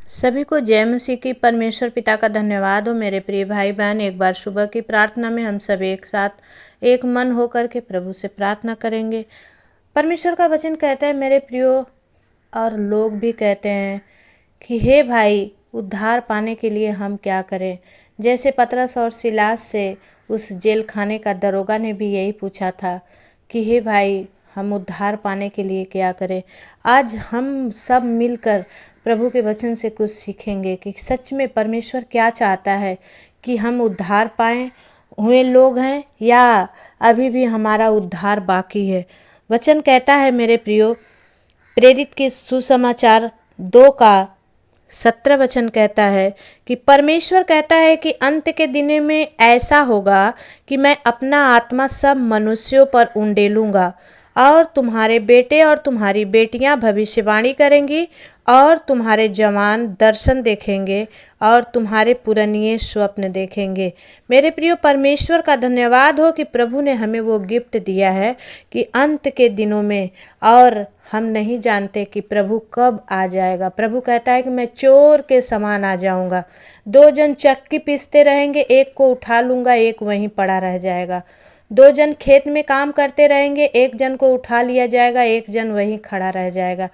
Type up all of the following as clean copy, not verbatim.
सभी को जय मसीह की। परमेश्वर पिता का धन्यवाद हो। मेरे प्रिय भाई बहन, एक बार सुबह की प्रार्थना में हम सब एक साथ एक मन होकर के प्रभु से प्रार्थना करेंगे। परमेश्वर का वचन कहता है मेरे प्रियो, और लोग भी कहते हैं कि हे भाई, उद्धार पाने के लिए हम क्या करें। जैसे पतरस और सिलास से उस जेल खाने का दरोगा ने भी यही पूछा था कि हे भाई, हम उद्धार पाने के लिए क्या करें। आज हम सब मिलकर प्रभु के वचन से कुछ सीखेंगे कि सच में परमेश्वर क्या चाहता है, कि हम उद्धार पाएं हुए लोग हैं या अभी भी हमारा उद्धार बाकी है। वचन कहता है मेरे प्रियो, प्रेरित के सुसमाचार 2 का 17 वचन कहता है कि परमेश्वर कहता है कि अंत के दिनों में ऐसा होगा कि मैं अपना आत्मा सब मनुष्यों पर उंडेलूंगा, और तुम्हारे बेटे और तुम्हारी बेटियां भविष्यवाणी करेंगी, और तुम्हारे जवान दर्शन देखेंगे, और तुम्हारे पुरनिये स्वप्न देखेंगे। मेरे प्रियो, परमेश्वर का धन्यवाद हो कि प्रभु ने हमें वो गिफ्ट दिया है कि अंत के दिनों में, और हम नहीं जानते कि प्रभु कब आ जाएगा। प्रभु कहता है कि मैं चोर के समान आ जाऊंगा। 2 जन चक्की पीसते रहेंगे, एक को उठा लूंगा, एक वहीं पड़ा रह जाएगा। 2 जन खेत में काम करते रहेंगे, एक जन को उठा लिया जाएगा, एक जन वहीं खड़ा रह जाएगा।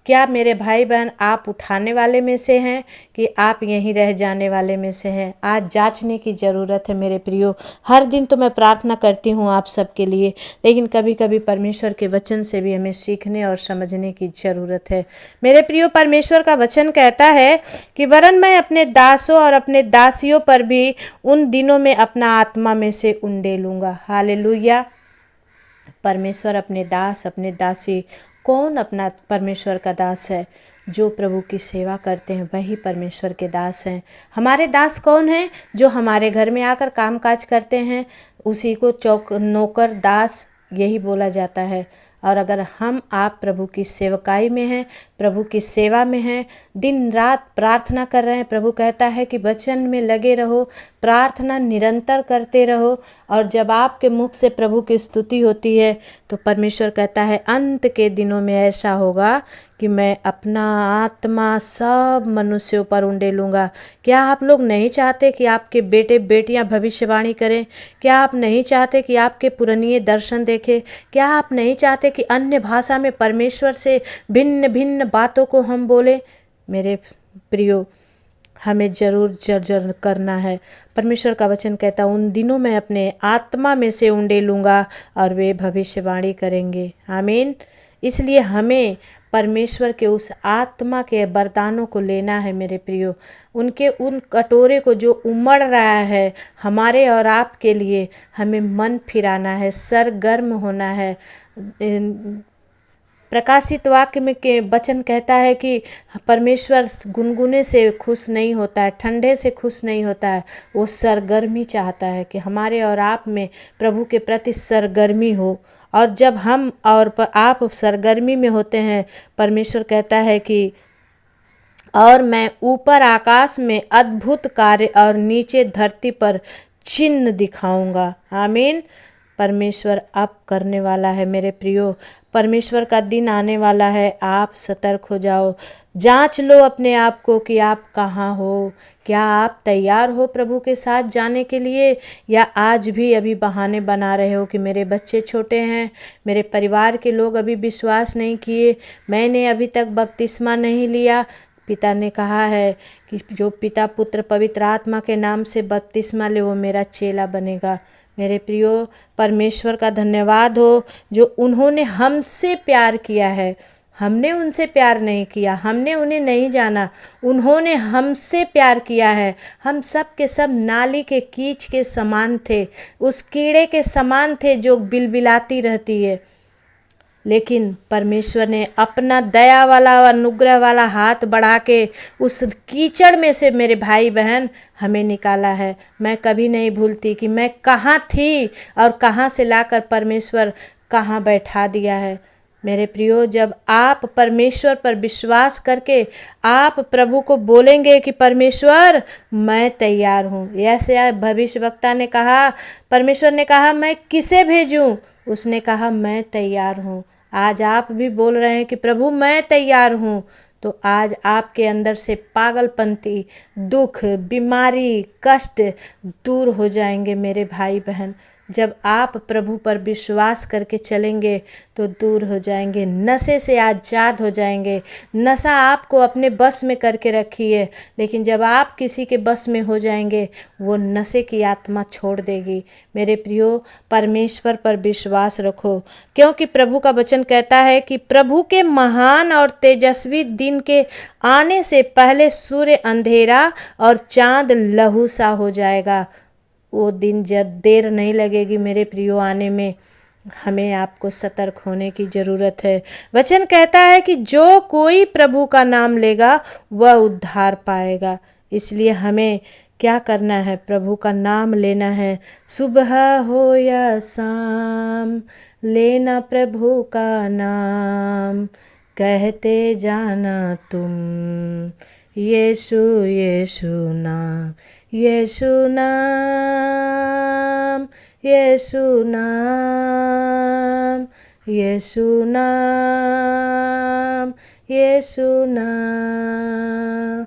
क्या मेरे भाई बहन, आप उठाने वाले में से हैं कि आप यहीं रह जाने वाले में से हैं? आज जांचने की ज़रूरत है मेरे प्रियो। हर दिन तो मैं प्रार्थना करती हूँ आप सबके लिए, लेकिन कभी कभी परमेश्वर के वचन से भी हमें सीखने और समझने की ज़रूरत है। मेरे प्रियो, परमेश्वर का वचन कहता है कि वरन मैं अपने दासों और अपने दासियों पर भी उन दिनों में अपना आत्मा में से उंडेलूंगा। हालेलुया। परमेश्वर अपने दास, अपने दासी, कौन अपना परमेश्वर का दास है? जो प्रभु की सेवा करते हैं वही परमेश्वर के दास हैं। हमारे दास कौन हैं? जो हमारे घर में आकर कामकाज करते हैं, उसी को नौकर दास यही बोला जाता है। और अगर हम आप प्रभु की सेवकाई में हैं, प्रभु की सेवा में हैं, दिन रात प्रार्थना कर रहे हैं, प्रभु कहता है कि वचन में लगे रहो, प्रार्थना निरंतर करते रहो, और जब आपके मुख से प्रभु की स्तुति होती है तो परमेश्वर कहता है अंत के दिनों में ऐसा होगा कि मैं अपना आत्मा सब मनुष्यों पर उंडेलूंगा। क्या आप लोग नहीं चाहते कि आपके बेटे बेटियां भविष्यवाणी करें? क्या आप नहीं चाहते कि आपके पुरनिये दर्शन देखें? क्या आप नहीं चाहते कि अन्य भाषा में परमेश्वर से भिन्न भिन्न बातों को हम बोलें? मेरे प्रियो, हमें जरूर करना है। परमेश्वर का वचन कहता, उन दिनों में अपने आत्मा में से उंडेलूंगा और वे भविष्यवाणी करेंगे। आमीन। इसलिए हमें परमेश्वर के उस आत्मा के वरदानों को लेना है मेरे प्रियो। उनके उन कटोरे को जो उमड़ रहा है हमारे और आपके लिए, हमें मन फिराना है, सरगर्म होना है। प्रकाशित वाक्य में के वचन कहता है कि परमेश्वर गुनगुने से खुश नहीं होता है, ठंडे से खुश नहीं होता है। वो सरगर्मी चाहता है कि हमारे और आप में प्रभु के प्रति सरगर्मी हो। और जब हम और आप सरगर्मी में होते हैं, परमेश्वर कहता है कि और मैं ऊपर आकाश में अद्भुत कार्य और नीचे धरती पर चिन्ह दिखाऊंगा। आमीन। परमेश्वर अब करने वाला है मेरे प्रियो। परमेश्वर का दिन आने वाला है। आप सतर्क हो जाओ, जांच लो अपने आप को कि आप कहाँ हो। क्या आप तैयार हो प्रभु के साथ जाने के लिए, या आज भी अभी बहाने बना रहे हो कि मेरे बच्चे छोटे हैं, मेरे परिवार के लोग अभी विश्वास नहीं किए, मैंने अभी तक बपतिस्मा नहीं लिया। पिता ने कहा है कि जो पिता पुत्र पवित्र आत्मा के नाम से बपतिस्मा ले वो मेरा चेला बनेगा। मेरे प्रियो, परमेश्वर का धन्यवाद हो जो उन्होंने हमसे प्यार किया है। हमने उनसे प्यार नहीं किया, हमने उन्हें नहीं जाना, उन्होंने हमसे प्यार किया है। हम सब के सब नाली के कीच के समान थे, उस कीड़े के समान थे जो बिलबिलाती रहती है, लेकिन परमेश्वर ने अपना दया वाला और अनुग्रह वाला हाथ बढ़ा के उस कीचड़ में से मेरे भाई बहन हमें निकाला है। मैं कभी नहीं भूलती कि मैं कहाँ थी और कहाँ से लाकर परमेश्वर कहाँ बैठा दिया है। मेरे प्रियो, जब आप परमेश्वर पर विश्वास करके आप प्रभु को बोलेंगे कि परमेश्वर मैं तैयार हूँ, ऐसे भविष्यवक्ता ने कहा, परमेश्वर ने कहा मैं किसे भेजूँ? उसने कहा मैं तैयार हूँ। आज आप भी बोल रहे हैं कि प्रभु मैं तैयार हूँ, तो आज आपके अंदर से पागलपंती, दुख, बीमारी, कष्ट दूर हो जाएंगे मेरे भाई बहन। जब आप प्रभु पर विश्वास करके चलेंगे तो दूर हो जाएंगे, नशे से आज़ाद हो जाएंगे। नशा आपको अपने बस में करके रखी है, लेकिन जब आप किसी के बस में हो जाएंगे वो नशे की आत्मा छोड़ देगी। मेरे प्रियो, परमेश्वर पर विश्वास रखो, क्योंकि प्रभु का वचन कहता है कि प्रभु के महान और तेजस्वी दिन के आने से पहले सूर्य अंधेरा और चांद लहू सा हो जाएगा। वो दिन जब देर नहीं लगेगी मेरे प्रियो आने में। हमें आपको सतर्क होने की ज़रूरत है। वचन कहता है कि जो कोई प्रभु का नाम लेगा वह उद्धार पाएगा। इसलिए हमें क्या करना है? प्रभु का नाम लेना है। सुबह हो या शाम लेना प्रभु का नाम, कहते जाना तुम यीशु यीशु नाम, यीशु नाम, यीशु नाम, यीशु नाम, यीशु नाम।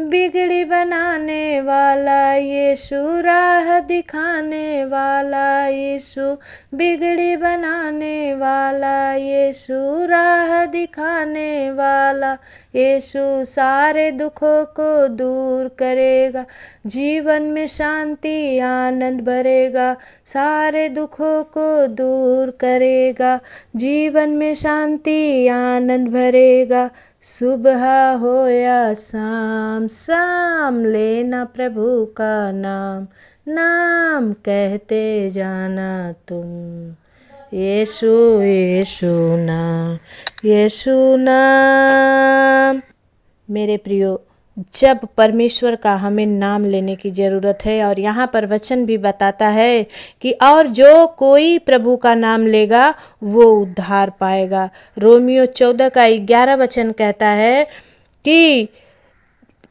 बिगड़ी बनाने वाला यीशु, राह दिखाने वाला यीशु, बिगड़ी बनाने वाला यीशु, राह दिखाने वाला यीशु, सारे दुखों को दूर करेगा, जीवन में शांति आनंद भरेगा, सारे दुखों को दूर करेगा, जीवन में शांति आनंद भरेगा। सुबह हो या शाम, शाम लेना प्रभु का नाम, नाम कहते जाना तुम यीशु यीशु नाम, यीशु नाम। मेरे प्रियो, जब परमेश्वर का हमें नाम लेने की ज़रूरत है, और यहाँ पर वचन भी बताता है कि और जो कोई प्रभु का नाम लेगा वो उद्धार पाएगा। रोमियो 14 का 11 वचन कहता है कि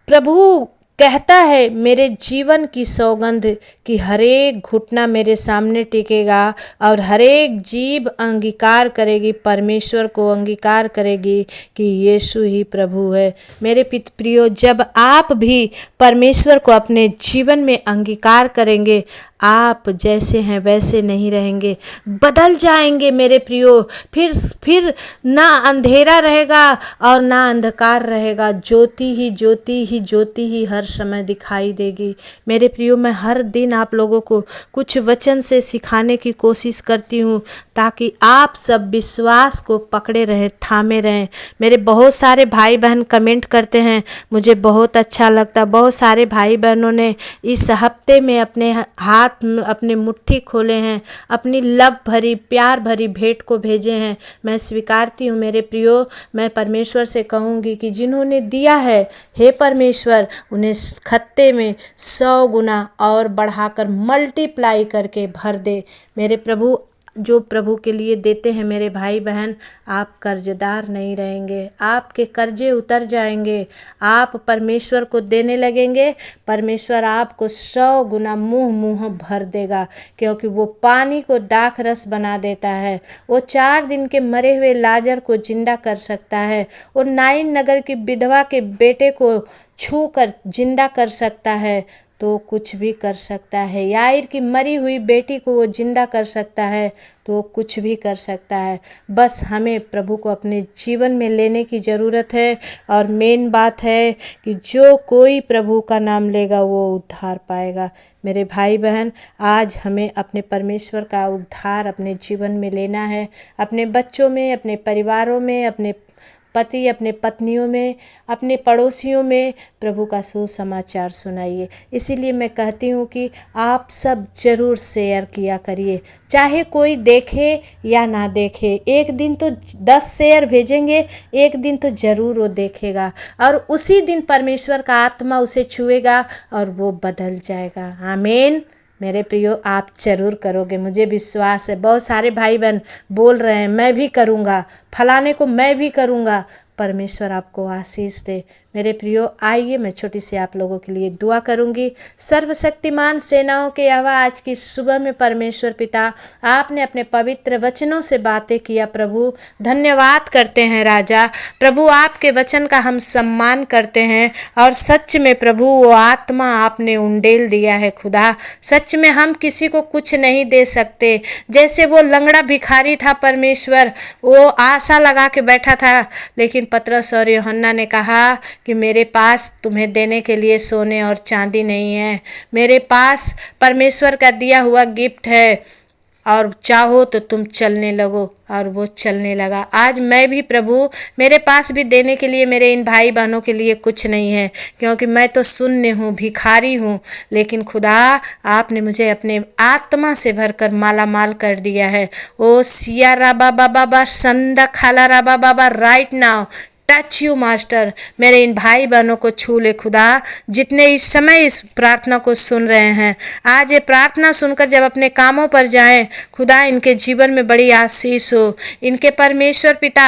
प्रभु कहता है, मेरे जीवन की सौगंध कि हरेक घुटना मेरे सामने टिकेगा और हरेक जीभ अंगीकार करेगी, परमेश्वर को अंगीकार करेगी कि यीशु ही प्रभु है। मेरे प्रियो, जब आप भी परमेश्वर को अपने जीवन में अंगीकार करेंगे, आप जैसे हैं वैसे नहीं रहेंगे, बदल जाएंगे मेरे प्रियो। फिर ना अंधेरा रहेगा और ना अंधकार रहेगा, ज्योति ही ज्योति ही ज्योति ही हर समय दिखाई देगी। मेरे प्रियो, मैं हर दिन आप लोगों को कुछ वचन से सिखाने की कोशिश करती हूँ ताकि आप सब विश्वास को पकड़े रहें, थामे रहें। मेरे बहुत सारे भाई बहन कमेंट करते हैं, मुझे बहुत अच्छा लगता। बहुत सारे भाई बहनों ने इस हफ्ते में अपने हाथ अपने मुट्ठी खोले हैं, अपनी लव भरी प्यार भरी भेंट को भेजे हैं। मैं स्वीकारती हूँ मेरे प्रियो। मैं परमेश्वर से कहूँगी कि जिन्होंने दिया है, हे परमेश्वर, उन्हें खत्ते में 100 गुना और बढ़ाकर मल्टीप्लाई करके भर दे। मेरे प्रभु, जो प्रभु के लिए देते हैं मेरे भाई बहन, आप कर्जदार नहीं रहेंगे, आपके कर्जे उतर जाएंगे। आप परमेश्वर को देने लगेंगे, परमेश्वर आपको 100 गुना मुँह भर देगा, क्योंकि वो पानी को दाख रस बना देता है। वो 4 दिन के मरे हुए लाजर को जिंदा कर सकता है। वो नाइन नगर की विधवा के बेटे को छू कर जिंदा कर सकता है, तो कुछ भी कर सकता है। याईर की मरी हुई बेटी को वो जिंदा कर सकता है, तो कुछ भी कर सकता है। बस हमें प्रभु को अपने जीवन में लेने की ज़रूरत है। और मेन बात है कि जो कोई प्रभु का नाम लेगा वो उद्धार पाएगा। मेरे भाई बहन, आज हमें अपने परमेश्वर का उद्धार अपने जीवन में लेना है, अपने बच्चों में, अपने परिवारों में, अपने पति, अपने पत्नियों में, अपने पड़ोसियों में प्रभु का सुसमाचार सुनाइए। इसीलिए मैं कहती हूँ कि आप सब जरूर शेयर किया करिए, चाहे कोई देखे या ना देखे। एक दिन तो 10 शेयर भेजेंगे, एक दिन तो ज़रूर वो देखेगा, और उसी दिन परमेश्वर का आत्मा उसे छुएगा और वो बदल जाएगा। आमीन। मेरे प्रियो, आप जरूर करोगे, मुझे विश्वास है। बहुत सारे भाई बहन बोल रहे हैं मैं भी करूँगा, फलाने को मैं भी करूँगा। परमेश्वर आपको आशीष दे। मेरे प्रियो, आइए मैं छोटी सी आप लोगों के लिए दुआ करूंगी। सर्वशक्तिमान सेनाओं के यहोवा, आज की सुबह में परमेश्वर पिता आपने अपने पवित्र वचनों से बातें किया प्रभु, धन्यवाद करते हैं राजा। प्रभु, आपके वचन का हम सम्मान करते हैं और सच में प्रभु वो आत्मा आपने उंडेल दिया है खुदा। सच में हम किसी को कुछ नहीं दे सकते। जैसे वो लंगड़ा भिखारी था परमेश्वर, वो आशा लगा के बैठा था, लेकिन पतरस और यूहन्ना ने कहा कि मेरे पास तुम्हें देने के लिए सोने और चांदी नहीं है, मेरे पास परमेश्वर का दिया हुआ गिफ्ट है, और चाहो तो तुम चलने लगो। और वो चलने लगा। आज मैं भी प्रभु, मेरे पास भी देने के लिए मेरे इन भाई बहनों के लिए कुछ नहीं है, क्योंकि मैं तो शून्य हूँ, भिखारी हूँ, लेकिन खुदा आपने मुझे अपने आत्मा से भरकर माला माल कर दिया है। ओ सिया राबा बाबा बा संदा खाला राबा बाबा, right now touch you master. मेरे इन भाई बहनों को छू ले खुदा, जितने इस समय इस प्रार्थना को सुन रहे हैं। आज ये प्रार्थना सुनकर जब अपने कामों पर जाएं, खुदा इनके जीवन में बड़ी आशीष हो। इनके परमेश्वर पिता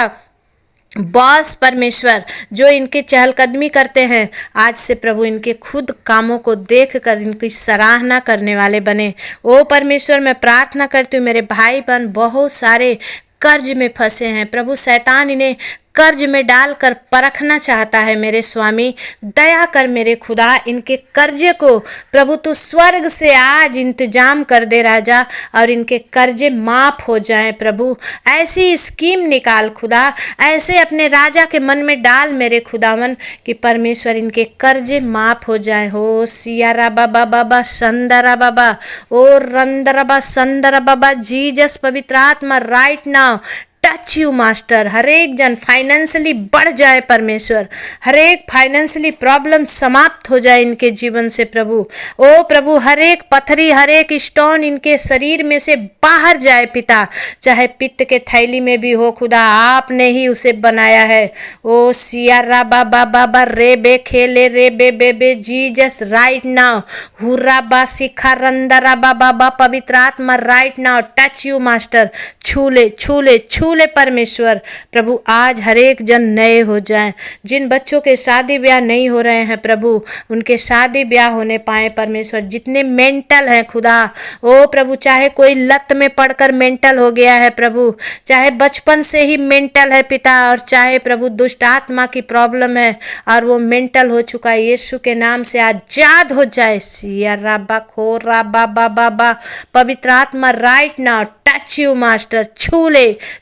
बॉस परमेश्वर जो इनकी चहलकदमी करते हैं, आज से प्रभु इनके खुद कामों को देखकर इनकी सराहना करने वाले बने। ओ परमेश्वर, मैं प्रार्थना करती हूँ, मेरे भाई बहन बहुत सारे कर्ज में फंसे हैं प्रभु, शैतान इन्हें कर्ज में डालकर परखना चाहता है। मेरे स्वामी, दया कर मेरे खुदा, इनके कर्जे को प्रभु तू स्वर्ग से आज इंतजाम कर दे राजा, और इनके कर्जे माफ हो जाएं प्रभु। ऐसी स्कीम निकाल खुदा, ऐसे अपने राजा के मन में डाल मेरे खुदावन कि परमेश्वर इनके कर्जे माफ हो जाए। हो सियारा बाबा बाबा संदरा बाबा, ओ रंदरा बा संदरा बाबा, जीजस पवित्र आत्मा right now touch you master. हर एक जन फाइनेंशियली बढ़ जाए परमेश्वर, हर एक फाइनेंशियली प्रॉब्लम समाप्त हो जाए इनके जीवन से प्रभु। ओ प्रभु, हर एक पथरी, हर एक स्टोन इनके शरीर में से बाहर जाए पिता, चाहे पित्त के थैली में भी हो खुदा, आपने ही उसे बनाया है। ओ सियारा बाबा बाबा रे बे खेले रे बे बे बे, जीजस राइट नाउ हुर्रा बा सिखा रंदरा बाबा, पवित्र आत्मा right now touch you master. छूले छूले छूले परमेश्वर प्रभु, आज हर एक जन नए हो जाएं। जिन बच्चों के शादी ब्याह नहीं हो रहे हैं प्रभु, उनके शादी ब्याह होने पाए परमेश्वर। जितने मेंटल हैं खुदा, ओ प्रभु, चाहे कोई लत में पड़कर मेंटल हो गया है प्रभु, चाहे बचपन से ही मेंटल है पिता, और चाहे प्रभु दुष्ट आत्मा की प्रॉब्लम है और वो मेंटल हो चुका है, यीशु के नाम से आजाद हो जाए। सिया राबा खो राबा बाबा बा, पवित्र आत्मा right now touch you master.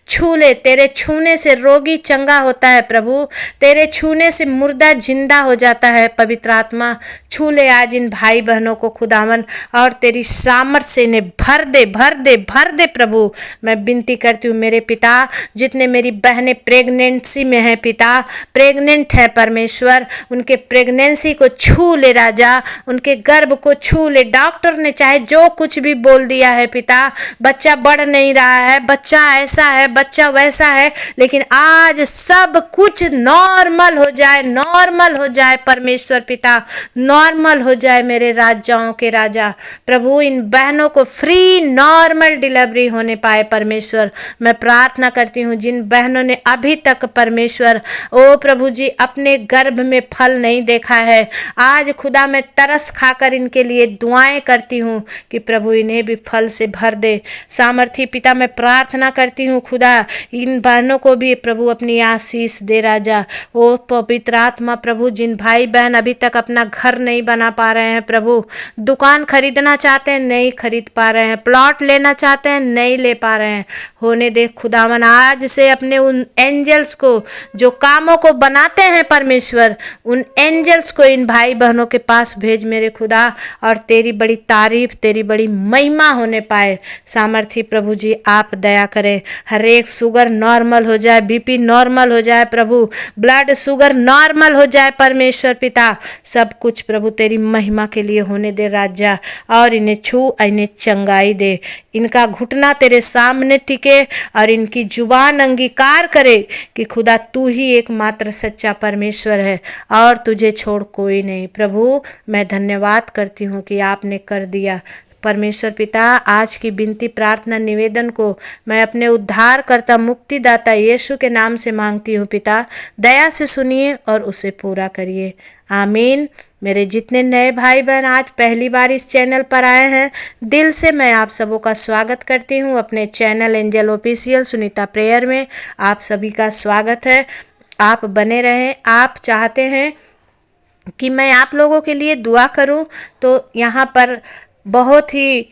छू ले, तेरे छूने से रोगी चंगा होता है प्रभु, तेरे छूने से मुर्दा जिंदा हो जाता है। पवित्र आत्मा छू ले आज इन भाई बहनों को खुदावन, और तेरी सामर्थ से इन्हें भर दे भर दे भर दे प्रभु। मैं विनती करती हूँ मेरे पिता, जितने मेरी बहनें प्रेगनेंसी में हैं पिता, प्रेग्नेंट है परमेश्वर, उनके प्रेगनेंसी को छू ले राजा, उनके गर्भ को छू ले। डॉक्टर ने चाहे जो कुछ भी बोल दिया है पिता, बच्चा बढ़ नहीं रहा है, बच्चा ऐसा है, बच्चा वैसा है, लेकिन आज सब कुछ नॉर्मल हो जाए, नॉर्मल हो जाए परमेश्वर पिता, नॉर्मल हो जाए मेरे राजाओं के राजा प्रभु। इन बहनों को फ्री नॉर्मल डिलीवरी होने पाए परमेश्वर। मैं प्रार्थना करती हूँ जिन बहनों ने अभी तक परमेश्वर ओ प्रभु जी अपने गर्भ में फल नहीं देखा है, आज खुदा मैं तरस खाकर इनके लिए दुआएं करती हूँ कि प्रभु इन्हें भी फल से भर दे। सामर्थी पिता, मैं प्रार्थना करती हूँ खुदा इन बहनों को भी प्रभु अपनी आशीष दे राजा। ओ पवित्र आत्मा प्रभु, जिन भाई बहन अभी तक अपना घर नहीं बना पा रहे हैं प्रभु, दुकान खरीदना चाहते हैं नहीं खरीद पा रहे हैं, प्लॉट लेना चाहते हैं नहीं ले पा रहे हैं, होने दे खुदावन। आज से अपने उन एंजल्स को जो कामों को बनाते हैं परमेश्वर, उन एंजल्स को इन भाई बहनों के पास भेज मेरे खुदा, और तेरी बड़ी तारीफ, तेरी बड़ी महिमा होने पाए। सामर्थी प्रभु जी आप दया करें, हर एक शुगर नॉर्मल हो जाए, बीपी नॉर्मल हो जाए प्रभु, ब्लड शुगर नॉर्मल हो जाए परमेश्वर पिता। सब कुछ प्रभु तेरी महिमा के लिए होने दे राजा, और इन्हें छू, इन्हें चंगाई दे, इनका घुटना तेरे सामने टिके, और इनकी जुबान अंगीकार करे कि खुदा तू ही एकमात्र सच्चा परमेश्वर है और तुझे छोड़ कोई नहीं। प्रभु मैं धन्यवाद करती हूँ कि आपने कर दिया परमेश्वर पिता, आज की विनती प्रार्थना निवेदन को मैं अपने उद्धारकर्ता मुक्तिदाता यीशु के नाम से मांगती हूँ पिता, दया से सुनिए और उसे पूरा करिए। आमीन। मेरे जितने नए भाई बहन आज पहली बार इस चैनल पर आए हैं, दिल से मैं आप सबों का स्वागत करती हूँ अपने channel angel official Sunita prayer में। आप सभी का स्वागत है। आप बने रहें। आप चाहते हैं कि मैं आप लोगों के लिए दुआ करूं, तो यहाँ पर बहुत ही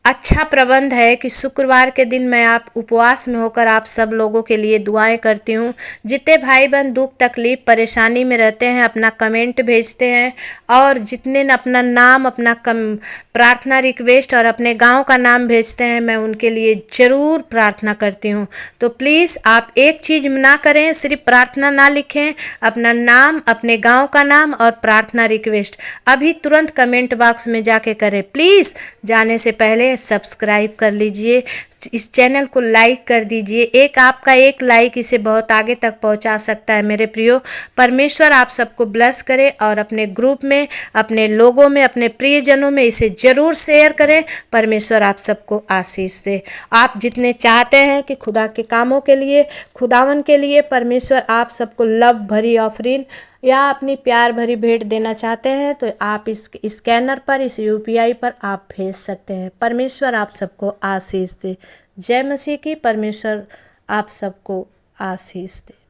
अच्छा प्रबंध है कि शुक्रवार के दिन मैं आप उपवास में होकर आप सब लोगों के लिए दुआएं करती हूँ। जितने भाई बहन दुख तकलीफ परेशानी में रहते हैं अपना कमेंट भेजते हैं, और जितने अपना नाम अपना प्रार्थना रिक्वेस्ट और अपने गांव का नाम भेजते हैं, मैं उनके लिए ज़रूर प्रार्थना करती हूँ। तो प्लीज़ आप एक चीज़ ना करें, सिर्फ प्रार्थना ना लिखें, अपना नाम, अपने गांव का नाम और प्रार्थना रिक्वेस्ट अभी तुरंत कमेंट बॉक्स में जाके करें। प्लीज़ जाने से पहले सब्सक्राइब कर लीजिए, इस चैनल को लाइक कर दीजिए। एक आपका एक लाइक इसे बहुत आगे तक पहुंचा सकता है। मेरे प्रियो, परमेश्वर आप सबको ब्लेस करे और अपने ग्रुप में, अपने लोगों में, अपने प्रियजनों में इसे ज़रूर शेयर करें। परमेश्वर आप सबको आशीष दे। आप जितने चाहते हैं कि खुदा के कामों के लिए, खुदावन के लिए परमेश्वर आप सबको लव भरी ऑफरिंग या अपनी प्यार भरी भेंट देना चाहते हैं, तो आप इस स्कैनर पर, इस यूपीआई पर आप भेज सकते हैं। परमेश्वर आप सबको आशीष दे। जय मसीह की। परमेश्वर आप सबको आशीष दे।